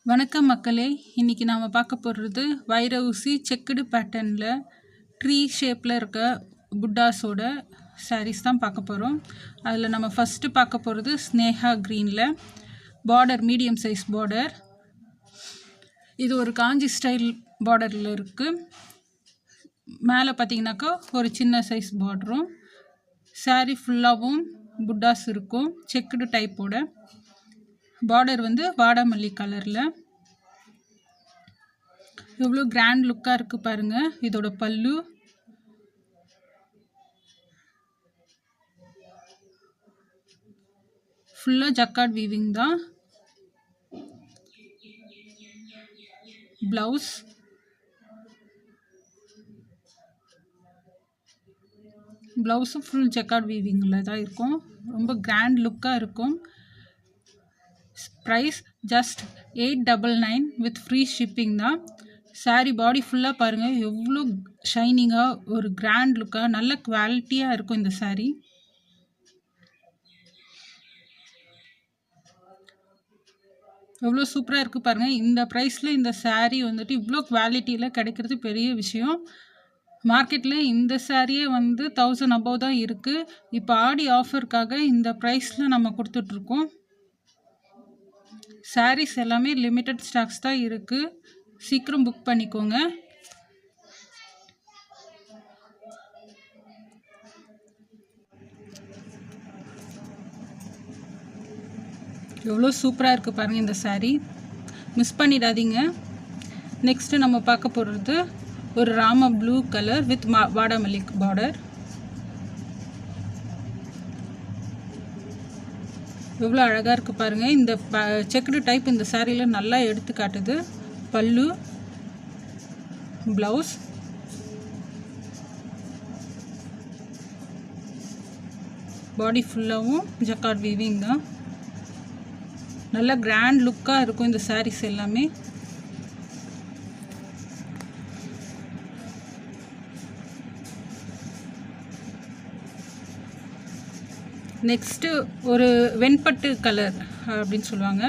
வணக்கம் மக்களே, இன்றைக்கி நாம் பார்க்க போகிறது வைர ஊசி செக்குடு பேட்டர்னில் ட்ரீ ஷேப்பில் இருக்க புட்டாஸோட சாரீஸ் தான் பார்க்க போகிறோம். அதில் நம்ம ஃபஸ்ட்டு பார்க்க போகிறது ஸ்னேஹா க்ரீனில் பார்டர், மீடியம் சைஸ் பார்டர். இது ஒரு காஞ்சி ஸ்டைல் பார்டரில் இருக்குது. மேலே பார்த்தீங்கன்னாக்கா ஒரு சின்ன சைஸ் பார்டரும், சாரீ ஃபுல்லாகவும் புட்டாஸ் இருக்கும். செக்குடு டைப்போட பார்டர் வாடாமல்லி கலரில். எவ்வளோ கிராண்ட் லுக்காக இருக்குது பாருங்கள். இதோட பல்லு ஃபுல்லாக ஜக்கார்ட் வீவிங் தான். ப்ளவுஸும் ஃபுல் ஜக்கார்ட் வீவிங்கில் தான் இருக்கும். ரொம்ப கிராண்ட் லுக்காக இருக்கும். Price just 899 with free shipping தான். சாரீ பாடி ஃபுல்லாக பாருங்கள், எவ்வளோ ஷைனிங்காக ஒரு கிராண்ட் லுக்காக நல்ல குவாலிட்டியாக இருக்கும் இந்த சாரீ. எவ்வளோ சூப்பராக இருக்குது பாருங்கள். இந்த ப்ரைஸில் இந்த சாரீ இவ்வளோ குவாலிட்டியில் கிடைக்கிறது பெரிய விஷயம். மார்க்கெட்டில் இந்த சாரியே 1000 above தான் இருக்குது. இப்போ ஆடி ஆஃபருக்காக இந்த ப்ரைஸில் நம்ம கொடுத்துட்ருக்கோம். சாரீஸ் எல்லாமே லிமிட்டட் ஸ்டாக்ஸ் தான் இருக்குது. சீக்கிரம் புக் பண்ணிக்கோங்க. எவ்வளோ சூப்பராக இருக்குது பாருங்கள் இந்த சாரீ. மிஸ் பண்ணிடாதீங்க. நெக்ஸ்ட்டு நம்ம பார்க்க போகிறது ஒரு ராம ப்ளூ கலர் வித் வாடாமல்லி பார்டர். எவ்வளோ அழகாக இருக்குது பாருங்கள். இந்த செக்குடு டைப் இந்த சாரியில் நல்லா எடுத்து காட்டுது. பல்லு, ப்ளவுஸ், பாடி ஃபுல்லாகவும் ஜக்கார்ட் வீவிங் தான். நல்லா கிராண்ட் லுக்காக இருக்கும் இந்த சாரீஸ் எல்லாமே. நெக்ஸ்ட்டு ஒரு வெண்பட்டு கலர் அப்படின்னு சொல்லுவாங்க.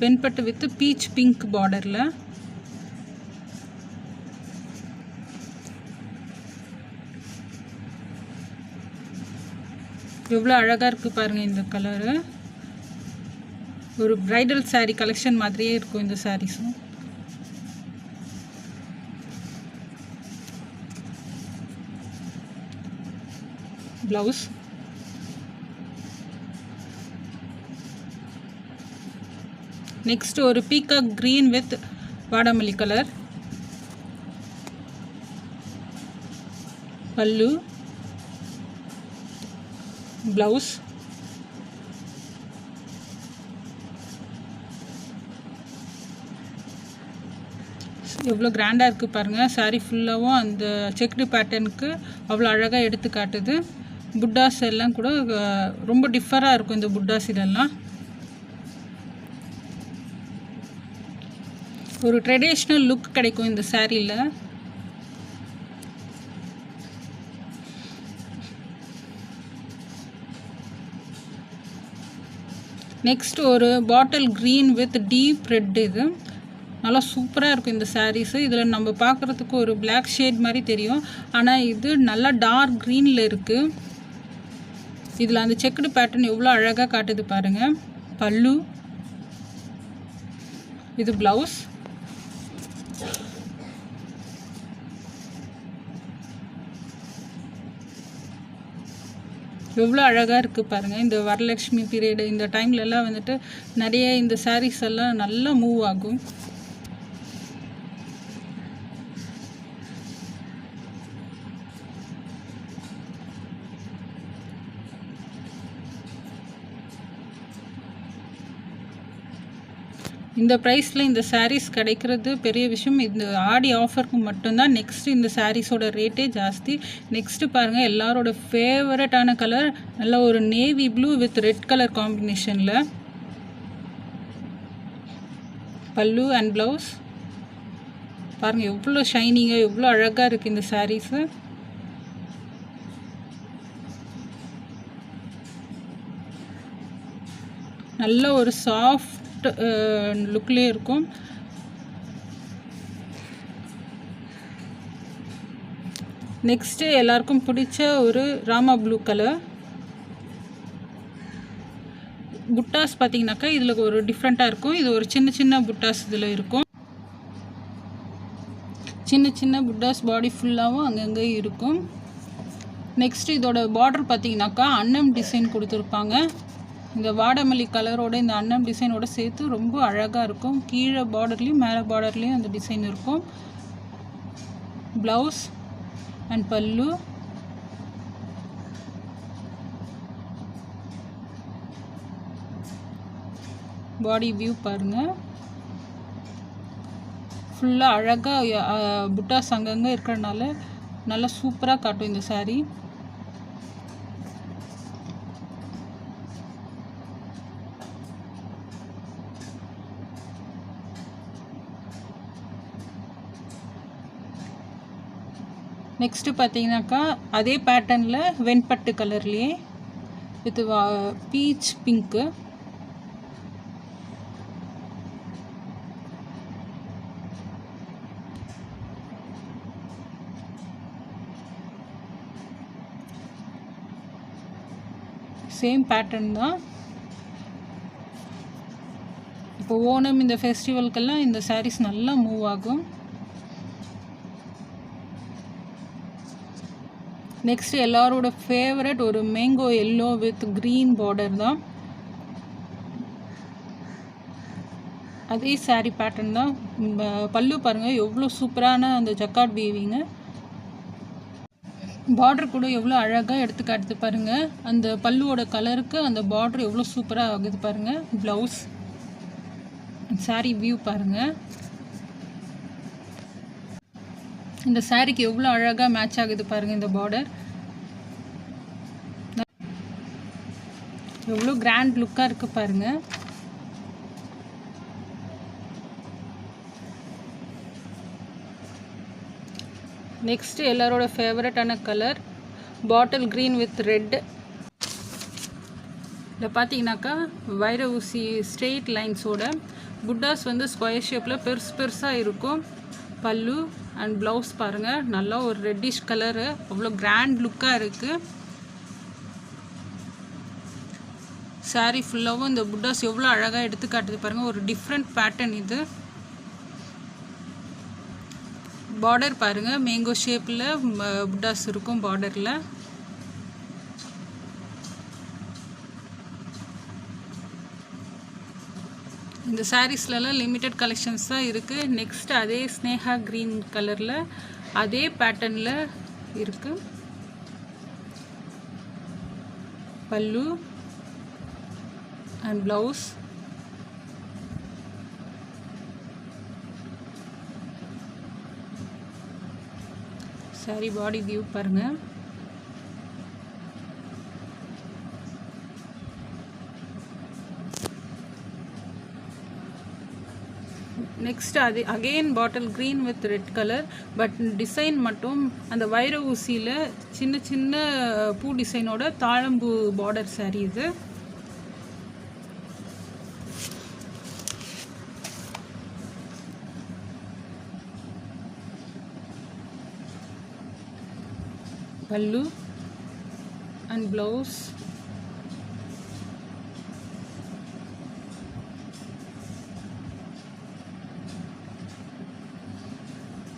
வெண்பட்டு வித் பீச் பிங்க் பார்டரில். எவ்வளோ அழகாக இருக்குது பாருங்கள் இந்த கலரு. ஒரு ப்ரைடல் சாரீ கலெக்ஷன் மாதிரியே இருக்கும் இந்த சாரீஸும். ப்ளவுஸ், நெக்ஸ்ட் ஒரு பீகாக் க்ரீன் வித் வாடாமல்லி கலர். பல்லு, ப்ளவுஸ், எவ்வளோ கிராண்டாக இருக்குது பாருங்கள். சாரீ ஃபுல்லாகவும் அந்த செக்குடு பேட்டர்னுக்கு அவ்வளோ அழகாக எடுத்து காட்டுது. புட்டாஸ் எல்லாம் கூட ரொம்ப டிஃபராக இருக்கும் இந்த புட்டாஸ். இதெல்லாம் ஒரு ட்ரெடிஷ்னல் லுக் கிடைக்கும் இந்த சாரியில். நெக்ஸ்ட் ஒரு bottle green with deep red. இது நல்லா சூப்பராக இருக்கும் இந்த சாரீஸு. இதில் நம்ம பார்க்குறதுக்கு ஒரு பிளாக் ஷேட் மாதிரி தெரியும், ஆனால் இது நல்லா டார்க் க்ரீனில் இருக்குது. இதில் அந்த செக்குடு பேட்டர்ன் எவ்வளோ அழகாக காட்டுது பாருங்கள். பல்லு, இது ப்ளவுஸ், எவ்வளோ அழகாக இருக்குது பாருங்கள். இந்த வரலட்சுமி பீரியடு இந்த டைம்லலாம் நிறைய இந்த சாரீஸ் எல்லாம் நல்லா மூவ் ஆகும். இந்த ப்ரைஸில் இந்த சாரீஸ் கிடைக்கிறது பெரிய விஷயம். இந்த ஆடி ஆஃபருக்கு மட்டும்தான். நெக்ஸ்ட்டு இந்த சாரீஸோட ரேட்டே ஜாஸ்தி. நெக்ஸ்ட்டு பாருங்கள், எல்லாரோட ஃபேவரட்டான கலர் நல்ல ஒரு navy blue with red colour காம்பினேஷனில். பல்லு அண்ட் ப்ளவுஸ் பாருங்கள், எவ்வளோ ஷைனிங்காக எவ்வளோ அழகாக இருக்குது இந்த சாரீஸு. நல்ல ஒரு சாஃப்ட் லுக்லேயே இருக்கும். நெக்ஸ்ட்டு எல்லாருக்கும் பிடிச்ச ஒரு ராமா ப்ளூ கலர் புட்டாஸ் பார்த்தீங்கன்னாக்கா இதில் ஒரு டிஃப்ரெண்ட்டாக இருக்கும். இது ஒரு சின்ன சின்ன புட்டாஸ் இதில் இருக்கும். சின்ன சின்ன புட்டாஸ் பாடி ஃபுல்லாகவும் அங்கங்கே இருக்கும். நெக்ஸ்ட்டு இதோட பார்டர் பார்த்தீங்கன்னாக்கா அன்னம் டிசைன் கொடுத்துருப்பாங்க. இந்த வாடாமல்லி கலரோட இந்த அன்னம் டிசைனோட சேர்த்து ரொம்ப அழகாக இருக்கும். கீழே பார்டர்லேயும் மேலே பார்டர்லேயும் அந்த டிசைன் இருக்கும். ப்ளவுஸ் அண்ட் பல்லு. பாடி வியூ பாருங்கள். ஃபுல்லாக அழகாக புட்டாஸ் அங்கங்கே இருக்கிறனால நல்லா சூப்பராக காட்டும் இந்த சாரீ. நெக்ஸ்ட்டு பார்த்தீங்கன்னாக்கா அதே பேட்டர்னில் வெண்பட்டு கலர்லேயே with peach pink. Same pattern தான். இப்போ ஓணம் இந்த ஃபெஸ்டிவல்க்கெல்லாம் இந்த சாரீஸ் நல்லா மூவ் ஆகும். நெக்ஸ்ட் எல்லாரோட ஃபேவரட் ஒரு mango yellow with green border தான். அதே சாரீ பேட்டர்ன் தான். பல்லு பாருங்கள் எவ்வளோ சூப்பரான அந்த ஜக்கார்ட் வீவிங்கு. பார்டர் கூட எவ்வளோ அழகாக எடுத்து பாருங்கள். அந்த பல்லுவோட கலருக்கு அந்த பார்டர் எவ்வளோ சூப்பராக ஆகுது பாருங்கள். ப்ளவுஸ் சாரீ வியூ பாருங்கள். இந்த சாரீக்கு எவ்வளோ அழகாக மேட்ச் ஆகுது பாருங்கள். இந்த பார்டர் எவ்வளோ கிராண்ட் லுக்காக இருக்குது பாருங்கள். நெக்ஸ்ட்டு எல்லாரோட ஃபேவரட்டான colour bottle green with red. இதில் பார்த்தீங்கன்னாக்கா வைர ஊசி ஸ்ட்ரெயிட் லைன்ஸோட புட்டாஸ் வந்து ஸ்கொயர் ஷேப்பில் பெருசாக இருக்கும். பல்லு அண்ட் ப்ளவுஸ் பாருங்கள் நல்லா ஒரு ரெட்டிஷ் கலரு, அவ்வளோ கிராண்ட் லுக்காக இருக்குது. சாரீ ஃபுல்லாகவும் இந்த புட்டாஸ் எவ்வளோ அழகாக எடுத்து காட்டுது பாருங்கள். ஒரு டிஃப்ரெண்ட் பேட்டர்ன் இது. பார்டர் பாருங்கள் மேங்கோ ஷேப்பில் புட்டாஸ் இருக்கும் பார்டரில். இந்த சாரீஸ்லலாம் லிமிட்டட் கலெக்ஷன்ஸ் தான் இருக்குது. நெக்ஸ்ட் அதே ஸ்னேகா க்ரீன் கலரில் அதே பேட்டர்னில் இருக்குது. பல்லு and blouse. Sorry body view பாருங்கள். நெக்ஸ்ட் அது again bottle green with red colour. But design மட்டும் அந்த வைர ஊசியில் சின்ன சின்ன பூ டிசைனோட தாழம்பூ பார்டர் சாரீ இது. பல்லு அண்ட் ப்ளவுஸ்.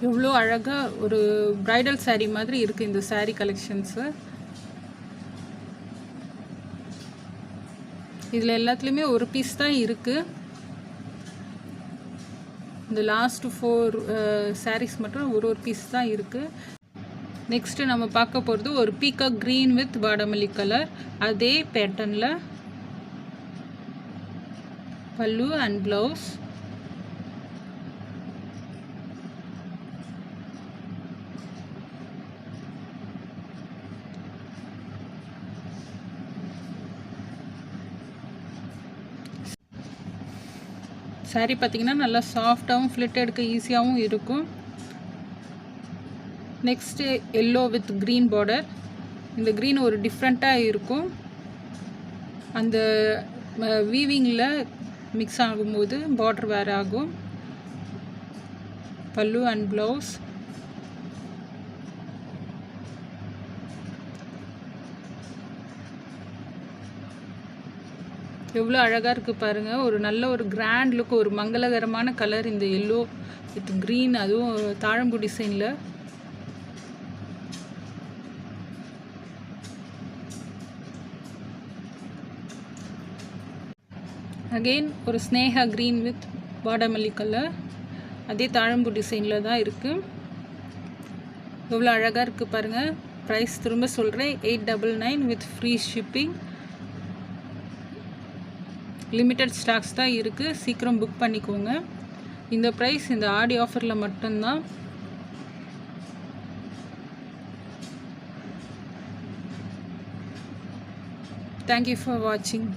எவ்வளோ அழகாக ஒரு ப்ரைடல் சாரீ மாதிரி இருக்குது இந்த சாரீ கலெக்ஷன்ஸு. இதில் எல்லாத்துலேயுமே ஒரு பீஸ் தான் இருக்குது. இந்த லாஸ்ட் 4 சாரீஸ் மட்டும் ஒரு பீஸ் தான் இருக்குது. நெக்ஸ்ட்டு நம்ம பார்க்க போகிறது ஒரு பீகாக் க்ரீன் வித் வாடாமல்லி கலர். அதே பேட்டர்னில் பல்லு அண்ட் ப்ளவுஸ். சாரீ பார்த்திங்கன்னா நல்லா சாஃப்டாகவும் ஃப்ளிட் எடுக்க ஈஸியாகவும் இருக்கும். Next yellow with green border. இந்த க்ரீன் ஒரு டிஃப்ரெண்ட்டாக இருக்கும். அந்த வீவிங்கில் மிக்ஸ் ஆகும்போது பார்டர் வேறு ஆகும். பல்லு அண்ட் ப்ளவுஸ். எவ்வளோ அழகாக இருக்குது பாருங்கள். ஒரு நல்ல ஒரு கிராண்ட் லுக், ஒரு மங்களகரமான கலர் இந்த எல்லோ வித் க்ரீன், அதுவும் தாழம்பூ டிசைனில். அகெயின் ஒரு ஸ்னேகா க்ரீன் வித் வாடாமல்லி கலர், அதே தாழம்பூ டிசைனில் தான் இருக்குது. எவ்வளோ அழகாக இருக்குது பாருங்கள். ப்ரைஸ் திரும்ப சொல்கிறேன், 899 with free shipping. Limited stocks தான் இருக்குது, சீக்கிரம் புக் பண்ணிக்கோங்க. இந்த ப்ரைஸ் இந்த ஆடி ஆஃபரில் மட்டும்தான். தேங்க்யூ ஃபார் வாட்சிங்.